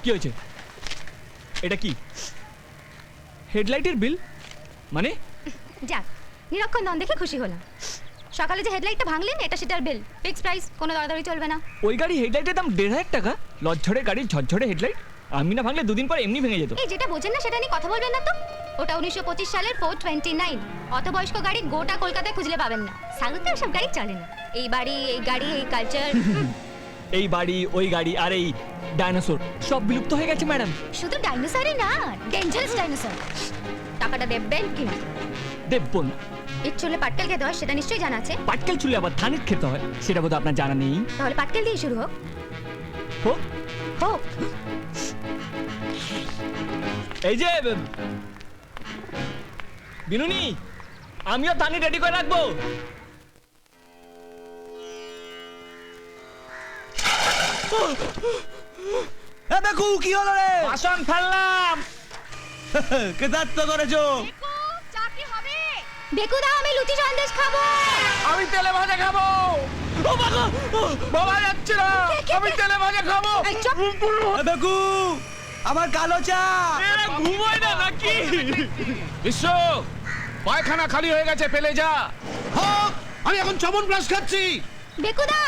কি হয়েছে? এটা কি হেডলাইটের বিল? মানে যাক, নিরক্ষর নন দেখে খুশি হলাম। সকালে যে হেডলাইটটা ভাঙলেন, এটা সেটার বিল, ফিক্স প্রাইস, কোনো দরদারি চলবে না। ওই গাড়ি হেডলাইটের দাম 1,500 টাকা? লজ্জরে গাড়ির ঝরঝরে হেডলাইট, আমি না ভাঙলে 2 দিন পর এমনি ভেঙে যেত। এই যেটা বোঝেন না সেটা নিয়ে কথা বলবেন না তো। ওটা 1925 সালের 429। অত বয়স্ক গাড়ি গোটা কলকাতায় খুঁজলে পাবেন না। সাউথে ওসব গাড়ি চলে না। এই বাড়ি, এই গাড়ি, এই কালচার। এই বাড়ি, ওই গাড়ি আর এই ডাইনোসর সব বিলুপ্ত হয়ে গেছে ম্যাডাম। শুধু ডাইনোসরই না, ডেঞ্জারাস ডাইনোসর। টাকাটা দেবেন কি? দেবো না। এর চুলে পাটকেল খেতে হয়, সেটা নিশ্চয়ই জানা আছে। পাটকেল চুলে আবার ধানের খেতে হয়, সেটা বোধহয় আপনার জানা নেই। তাহলে পাটকেল দিয়ে শুরু হোক। হোক হোক। এই যে বিনুনি, আমিও ধানি রেডি করে রাখবো। দেখু কি হলো রে? বাসন ফেললাম। কেদার্থ করেছো? বেকু দাও, আমি লুচি সন্দেশ খাবো। আমি তেলে ভাজা খাবো। ও বাবা, বাবা যাচ্ছে না, আমি তেলে ভাজা খাবো। দেখু আমার কালো চা। এরা ঘুমায় না নাকি? বিশ্ব, পায়খানা খালি হয়ে গেছে, ফেলে যা। হোক, আমি এখন চবনপ্রাশ খাচ্ছি। বেকুদা,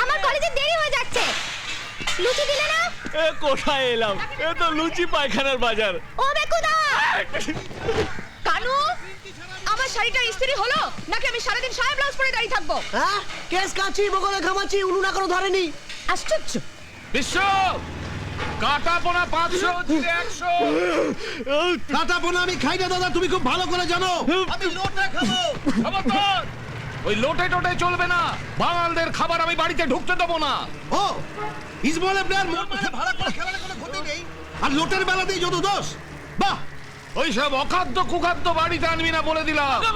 আমার কলেজে দেরি হয়ে যাচ্ছে। লুচি দিলে না? এ কোথায় এলাম? এ তো লুচি পায়খানার বাজার। ও বেকুদা! কানু, আমার শাড়িটা ইস্ত্রি হলো নাকি আমি সারাদিন সায়া ব্লাউজ পরে দাঁড়িয়ে থাকবো? হ্যাঁ, কেস কাচ্ছি, বগলে ঘামাচ্ছি, উনু না কোনো ধরেনি। আশ্চর্য। বিশ্ব, কাটা পোনা 500 জিরে 100। টাটা পোনা আমি খাই না দাদা, তুমি খুব ভালো করে জানো। আমি লোটা খাবো। খবরদার, ওই লোটে টোটে চলবে না। বাঙালদের খাবার আমি বাড়িতে ঢুকতে দেবো না। ও, ইসমাইল প্লেয়ার মোট মাঠে ভাড়া করে খেলালে কোনো ক্ষতি নেই। আর লোটের বেলাতেই যত দোষ। বাহ, ওই সব অখাদ্য কুখাদ্য বাড়িতে আনবি না বলে দিলাম। কি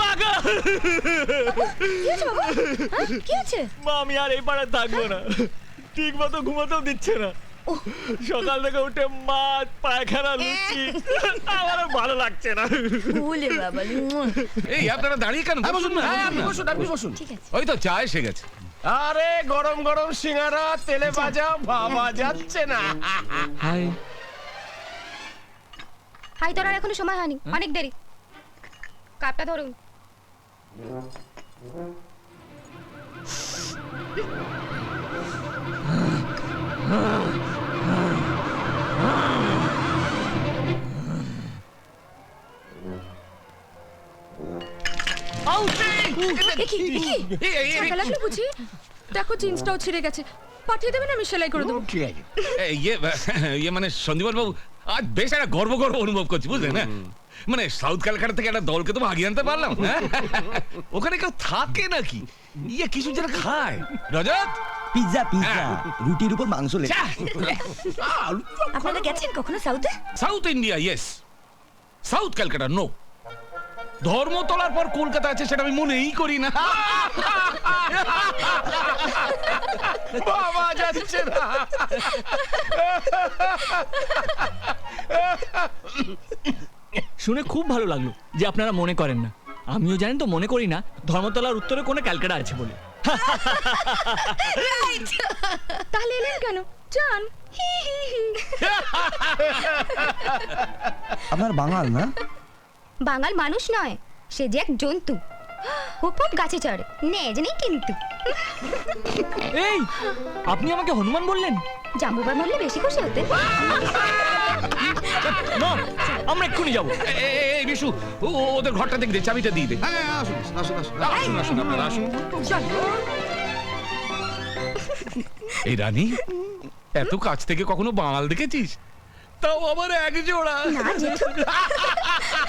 হয়েছে বাবা? হ্যাঁ, কি হয়েছে? মা, আমি আর এই পাড়ায় থাকবো না। ঠিক মতো ঘুমাতেও দিচ্ছে না। সকাল থেকে উঠে মাছ, পায়খানা, লুচি, আমার আর ভালো লাগছে না। ভুলে বাবা। এই আপনারা দাঁড়িয়ে কেন? বসুন না। হ্যাঁ, আপনি বসুন, আপনি বসুন। ঠিক আছে। ওই তো চা এসে গেছে। আরে গরম গরম সিঙ্গারা তেলে ভাজা ভাবা যাচ্ছে না। হাই। হাই, তোর আর এখনো সময় হয়নি, অনেক দেরি। কাপটা ধরুন। টাকা লাগলো বুঝি? দেখো জিন্সটাও ছিঁড়ে গেছে, পাঠিয়ে দেবেন, আমি সেলাই করে দেবো। ইয়ে মানে সন্দীপন বাবু, আজ বেশ একটা গর্ব গর্ব অনুভব করছি, বুঝলেন না? মানে সাউথ ক্যালকাটা থেকে একটা দলকে তো ভাগিয়ে আনতে পারলাম। হ্যাঁ? ওখানে কেউ থাকে নাকি? ইয়ে কিছু যেন খায়। রজত, পিৎজা পিৎজা, হ্যাঁ। রুটির উপর মাংস লেগে। আপনারা গেছেন কখনো সাউথে? South India yes, south Calcutta no. ধর্মতলার পর কলকাতা আছে সেটা আমি মনেই করি না। ভাবা যাচ্ছে না। শুনে খুব ভালো লাগলো যে আপনারা মনে করেন না। আমিও জানেন তো মনে করি না ধর্মতলার উত্তরে কোনো ক্যালকাটা আছে বলে। তাহলে এলেন কেন? যান। আপনার বাঙাল না? বাঙাল মানুষ নয়, সে যে এক জন্তু। হুপ গাছে চড়ে, নেজ নেই কিন্তু। এই, আপনি আমাকে হনুমান বললেন? জাম্বুবার মরলে বেশি খুশি হতেন। মা, আমরা এক্ষুনি যাবো। এই বিশু, ওদের ঘরটা দেখে দে, চাবিটা দিয়ে দে। হ্যাঁ, আসুন আসুন আসুন। আসুন আসুন, আপনারা আসুন। এই রানী, এত কাছ থেকে কখনো বাঙাল দেখেছিস? তাও আবার এক জোড়া। না জেঠু,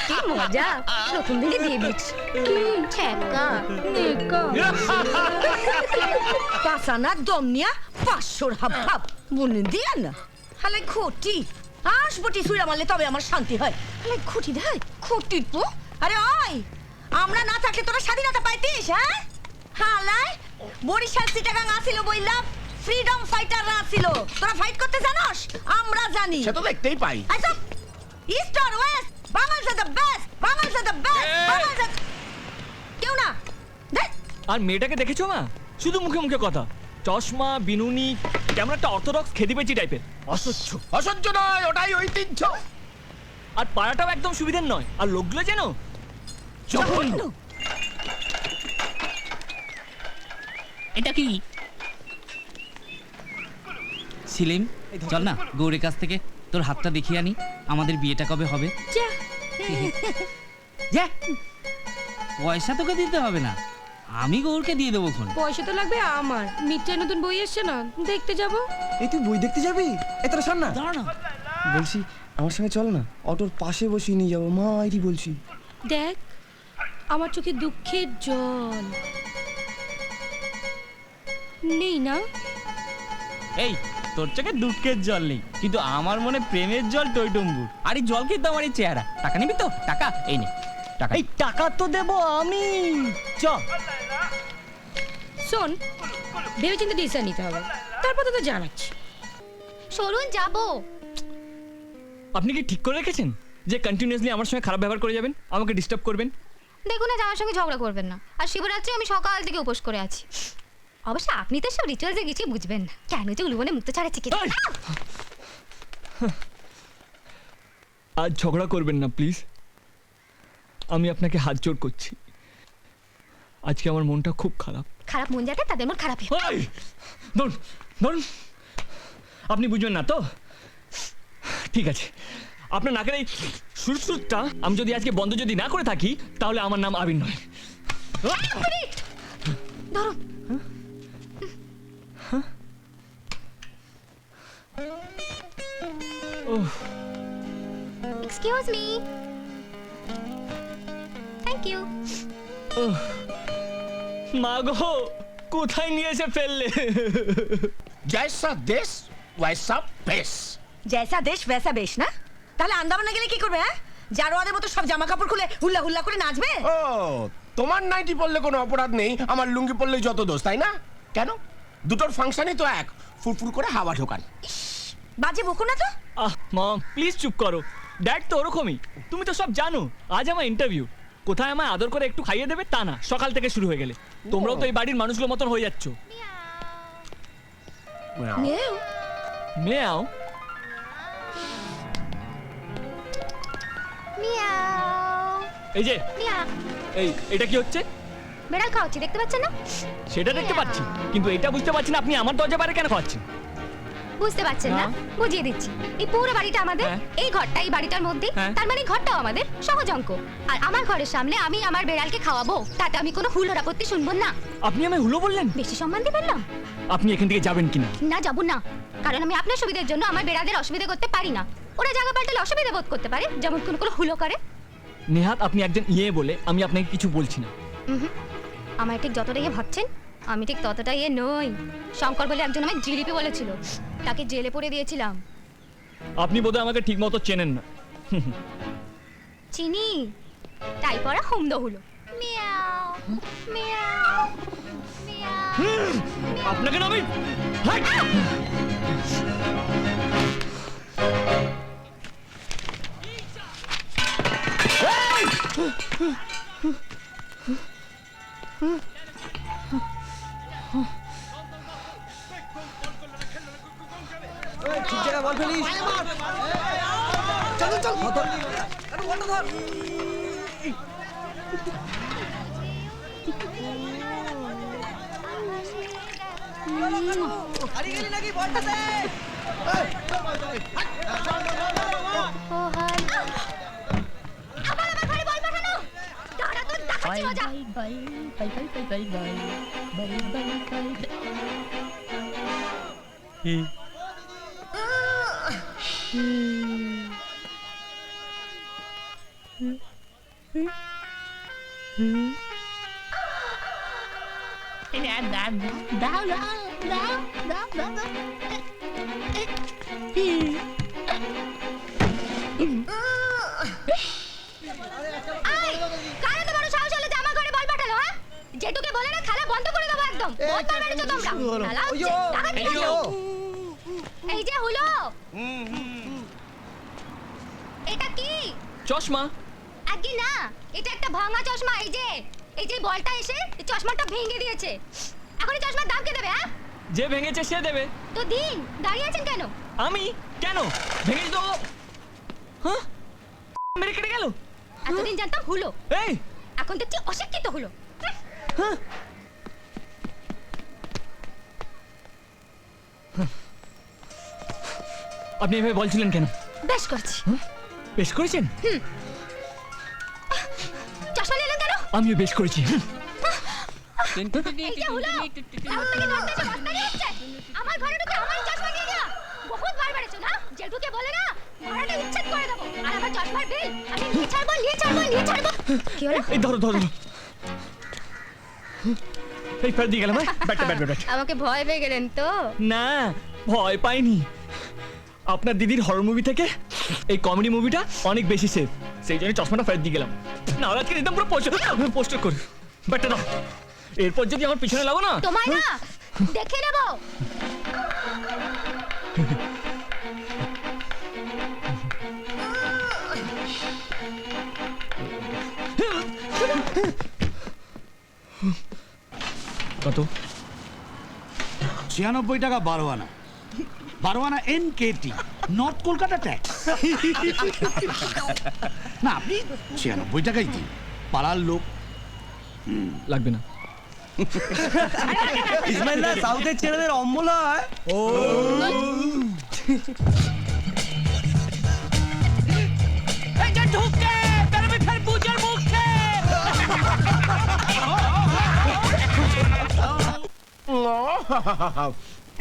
কি মজা! প্রথম দিনে দিয়ে দিচ্ছি। কি ঠেকা নেকা। পাসানা দম নিয়া 500 হাব হাব বলে দিয়া না। হালে খটি আসবটি সুইরা মারলে তবে আমার শান্তি হয়। হালে খটি দেয় খটি তো। আরে ওই, আমরা না থাকলে তোরা স্বাধীনতা পাইতিস? হ্যাঁ, হালাই বরিশাল চিটাগাং আসিল বইলা ফ্রিডম ফাইটাররা আসিল। তোরা ফাইট করতে জানোস? আমরা জানি। সে তো দেখতেই পাই। আচ্ছা, ইস্ট আর west, Bangals are the best, Bangals are the best, Bangals are... কেউ না দেখ। আর মেয়েটাকে দেখেছো মা? শুধু মুখে মুখে কথা। চশমা, বিনুনি, কেমন একটা অর্থোডক্স খেদিবেচি টাইপের, অসহ্য। অসহ্য নয়, ওটাই ঐতিহ্য। আর পাড়াটাও একদম সুবিধার নয়, আর লোকগুলো যেন জঘন্য। এটা কি সিলিম? চল না গৌরের কাছ থেকে তোর হাতটা দেখিয়ে আনি, আমাদের বিয়েটা কবে হবে। যা, পয়সা তোকে দিতে হবে না, আমি গৌরকে দিয়ে দেবো খন। পয়সা তো লাগবে আমার। মিত্রের নতুন বই এসছে না, দেখতে যাব। এই তুই বই দেখতে যাবি? এ তোরা শোন না, দাঁড়া না, বলছি আমার সঙ্গে চল না, অটোর পাশে বসিয়ে নিয়ে যাবো। মা এটি বলছি। দেখ, আমার চোখে দুঃখের জল নেই না। এই তোর চোখে দুঃখের জল নেই, কিন্তু আমার মনে প্রেমের জল টইটুম্বুর। আর এই জল খেতে আমার এই চেহারা। টাকা নিবি তো? টাকা এই নে টাকা। এই টাকা তো দেবো আমি। চ। শোন, ভেবেচিন্তে ডিসিশন নিতে হবে, তারপর তো জানাচ্ছি। সরুন যাবো। আপনি কি ঠিক করে রেখেছেন যে কন্টিনিউয়াসলি আমার সঙ্গে খারাপ ব্যবহার করে যাবেন, আমাকে ডিস্টার্ব করবেন? দেখুন না, আমার সঙ্গে ঝগড়া করবেন না। আর শিবরাত্রি আমি সকাল থেকে উপোস করে আছি। অবশ্য আপনি তো সব রিচুয়ালসে কিছুই বুঝবেন না, কেন যে উলুবনে মুক্ত ছাড়াচ্ছি কি। এই! আজ ঝগড়া করবেন না প্লিজ, আমি আপনাকে হাত জোড় করছি। আজকে আমার মনটা খুব খারাপ। খারাপ মন যাতে তাদের মন খারাপ। এই! ধরুন ধরুন, আপনি বুঝবেন না তো? ঠিক আছে, আপনার নাকের এই সুরসুরটা আমি যদি আজকে বন্ধ যদি না করে থাকি, তাহলে আমার নাম আবির নয়। ধরুন। Excuse me. Thank you. মা গো, কোথায় নিয়ে এসে ফেললে? জয়সা দেশ ওয়াইসা বেশ। জেসা দেশ ভেসা বেশ না? তাহলে আন্দামানে গেলে কি করবে? হ্যাঁ, জারোয়াদের মতো সব জামা কাপড় খুলে হুল্লা হুল্লা করে নাচবে? ও, তোমার নাইটি পরলে কোনো অপরাধ নেই, আমার লুঙ্গি পরলেই যত দোষ, তাই না? কেন? দুটোর ফাংশনই তো এক, ফুরফুর করে হাওয়া ঢোকান। বাজে বকো না তো। আহ মম, প্লিজ চুপ করো। ড্যাড তো ওরকমই, তুমি তো সব জানো। আজ আমার ইন্টারভিউ, কোথায় আমায় আদর করে একটু খাইয়ে দেবে তা না, সকাল থেকে শুরু হয়ে গেলে। তোমরাও তো এই বাড়ির মানুষগুলোর মতন হয়ে যাচ্ছ। মেও। মেয়াও। মিয়াও এই যে, মিয়াও। এটা কি হচ্ছে? বেড়াল খাওয়াচ্ছি, দেখতে পাচ্ছেন না? সেটা দেখতে পাচ্ছি, কিন্তু এটা বুঝতে পারছি না আপনি আমার দরজা বাইরে কেন খাওয়াচ্ছেন। বুঝতে পারছেন না? বুঝিয়ে দিচ্ছি। এই পুরো বাড়িটা আমাদের, হ্যাঁ। এই ঘরটা এই বাড়িটার মধ্যে, হ্যাঁ। তার মানে ঘরটাও আমাদের, সহজ অঙ্ক। আর আমার ঘরের সামনে আমি আমার বেড়ালকে খাওয়াবো, তাতে আমি কোনো হুলোর আপত্তি শুনবো না। আপনি আমায় হুলো বললেন? বেশি সম্মান দিবেন না। আপনি এখান থেকে যাবেন কিনা? না, যাবো না, কারণ আমি আপনার সুবিধার জন্য আমার বেড়াদের অসুবিধা করতে পারি না। ওরা জায়গা পাল্টালে অসুবিধা বোধ করতে পারে, যেমন কোনো হুলো করে। নেহাত আপনি একজন ইয়ে বলে আমি আপনাকে কিছু বলছি না। আমার ঠিক যতটা ইয়ে ভাবছেন, আমি ঠিক ততটা ইয়ে নই। শঙ্কর বলে একজন আমায় জিলিপি বলেছিল, তাকে জেলে পড়ে দিয়েছিলাম। আপনি বোধহয় আমাকে ঠিক মতো চেনেন না। চিনি, তাই পড়া হুমদ হলো। মিয়াও মিয়াও মিয়াও। আপনাকে না আমি হাট! ঠিক জায়গায় বল ফেলিস। চল চল চল, ধর। আরে বলটা ধর। হারিয়ে গেলি নাকি? বলটা দে। আবার ঘরে বল পাঠানো। দাঁড়া তো, দেখাচ্ছি মজা। আয়, কার এত বড় সাহস হলো যে আমার ঘরে বল পাঠালো? হ্যাঁ, যেটুকে বলে না খেলা বন্ধ করে দেবো একদম। বল পার মেরেছো তোমরা। খেলা হচ্ছে, দেখাচ্ছি মজা। এই যে হলো। এটা কি? চশমা। আগে না, এটা একটা ভাঙা চশমা। এই যে বলটা এসে এই চশমাটা ভেঙে দিয়েছে। এখন এই চশমার দাম কে দেবে? হ্যাঁ, যে ভেঙেছে সে দেবে। তো দিন, দাঁড়িয়ে আছেন কেন? আমি কেন ভেঙে তো হ্যাঁ মেরে কেটে গেল। এতদিন জানতাম হুলো, এই এখন দেখছি অশিক্ষিত হলো। হ্যাঁ আপনি এভাবে বলছিলেন কেন? বেশ করছি। বেশ করেছেন? চশমা নিলেন কেন? আমিও বেশ করেছি। এই যে হুলো, সাউথ থেকে নর্থ এসে মস্তানি হচ্ছে। আমার ঘরে ঢুকে আমার চশমা নিয়ে নেওয়া। বহুত বার বাড়েছো না? জেঠুকে বলে না, ভাড়াটা উচ্ছেদ করে দেবো। আর আমার চশমার বিল আমি নিয়ে ছাড়বো। কি হলো? এই ধরো ধরো এই ফের দিয়ে গেলাম। ব্যাট আমাকে ভয় পেয়ে গেলেন তো? না ভয় পাইনি। আপনার দিদির হরর মুভি থেকে এই কমেডি মুভিটা অনেক বেশি সেফ, সেই জন্য চশমাটা ফেরত দিয়ে গেলাম। না হলে আজকে দিতাম পুরো পোস্টার করে। ব্যাটটা দাও, এরপর যদি আমার পিছনে লাগো না তোমায় না দেখে নেবো। কত? 96 টাকা 12 আনা। 12 আনা NKT, নর্থ কলকাতা ট্যাক্স। না আপনি 96 টাকাই দিন, পাড়ার লোক। লাগবে না। ইসমাইল সাউথের ছেলেদের অম্বল হয়। ও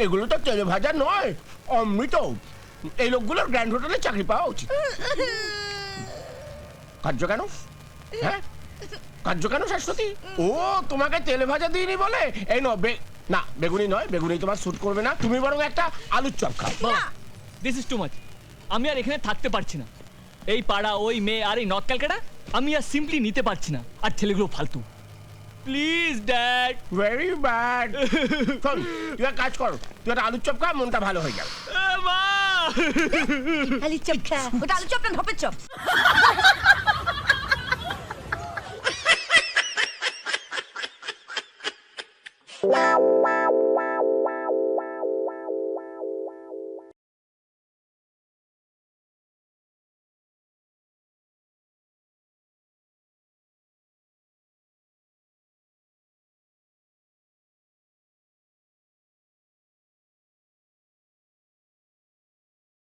এগুলো তো তেলে ভাজা নয়, অমৃত। এই লোকগুলোর গ্র্যান্ড হোটেলে চাকরি পাওয়া উচিত। কার্য কেন? হ্যাঁ কার্য কেন শাশ্বতী? ও তোমাকে তেলে ভাজা দিইনি বলে? এই না বেগুনি নয়, বেগুনি তোমার স্যুট করবে না। তুমি বরং একটা আলুর চপ খাও। This is too much. আমি আর এখানে থাকতে পারছি না। এই পাড়া, ওই মেয়ে আর এই নর্থ ক্যালকাটা আমি আর সিম্পলি নিতে পারছি না। আর ছেলেগুলো ফালতু। Please dad. Very bad. শোন তুই এক কাজ কর, তুই একটা আলুর চপ খা, মনটা ভালো হয়ে যাবে। মা আলুর চপ খা। ওটা আলুর চপ না ঢপের চপ।